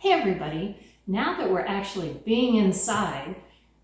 Hey everybody, now that we're actually being inside,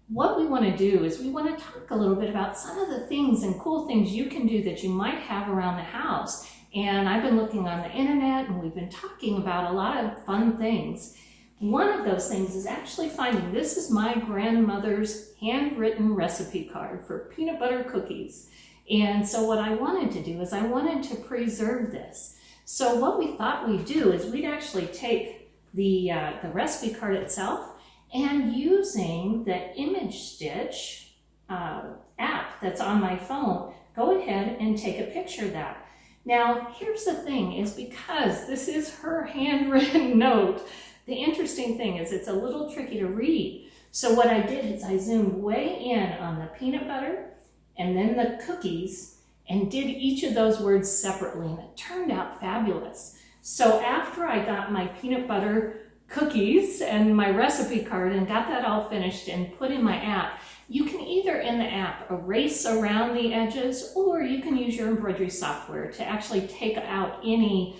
what we want to do is we want to talk a little bit about some of the things and cool things you can do that you might have around the house. And I've been looking on the internet and we've been talking about a lot of fun things. One of those things is actually finding, this is my grandmother's handwritten recipe card for peanut butter cookies. And so what I wanted to do is I wanted to preserve this. So what we thought we'd do is we'd actually take the recipe card itself and using the ImageStitch app that's on my phone, go ahead and take a picture of that. Now, here's the thing, is because this is her handwritten note, the interesting thing is it's a little tricky to read. So what I did is I zoomed way in on the peanut butter and then the cookies and did each of those words separately, and it turned out fabulous. So after I got my peanut butter cookies and my recipe card and got that all finished and put in my app, you can either in the app erase around the edges, or you can use your embroidery software to actually take out any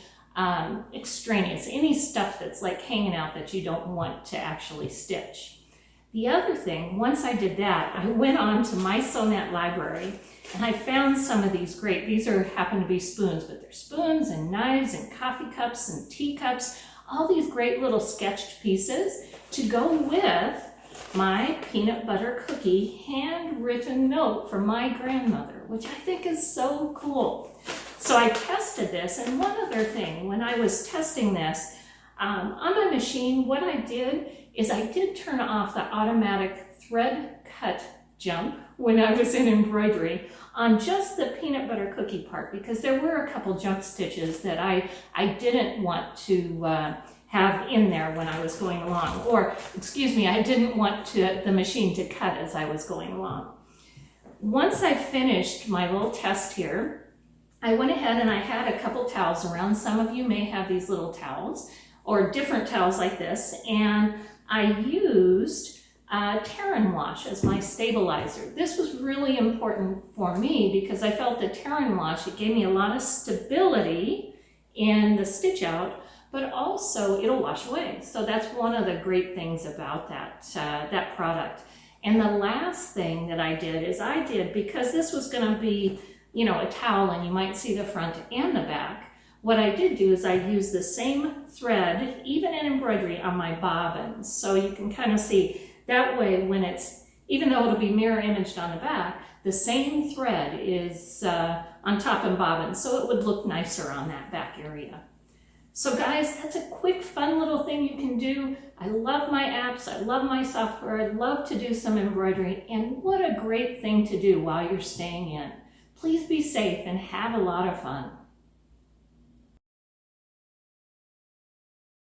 extraneous, any stuff that's like hanging out that you don't want to actually stitch. The other thing, once I did that, I went on to my Sonnet library and I found some of these great, these happen to be spoons, but they're spoons and knives and coffee cups and teacups, all these great little sketched pieces to go with my peanut butter cookie handwritten note from my grandmother, which I think is so cool. So I tested this, and one other thing, when I was testing this, on my machine, what I did is I did turn off the automatic thread cut jump when I was in embroidery on just the peanut butter cookie part, because there were a couple jump stitches that I didn't want to have in there when I was going along, or excuse me, I didn't want the machine to cut as I was going along. Once I finished my little test here, I went ahead and I had a couple towels around. Some of you may have these little towels or different towels like this, and I used Terran wash as my stabilizer. This was really important for me because I felt the Terran wash, it gave me a lot of stability in the stitch out, but also it'll wash away. So that's one of the great things about that product. And the last thing that I did is because this was going to be, you know, a towel and you might see the front and the back, what I did do is I used the same thread, even in embroidery, on my bobbins. So you can kind of see that way when it's, even though it'll be mirror imaged on the back, the same thread is on top and bobbin, so it would look nicer on that back area. So guys, that's a quick, fun little thing you can do. I love my apps, I love my software, I love to do some embroidery, and what a great thing to do while you're staying in. Please be safe and have a lot of fun.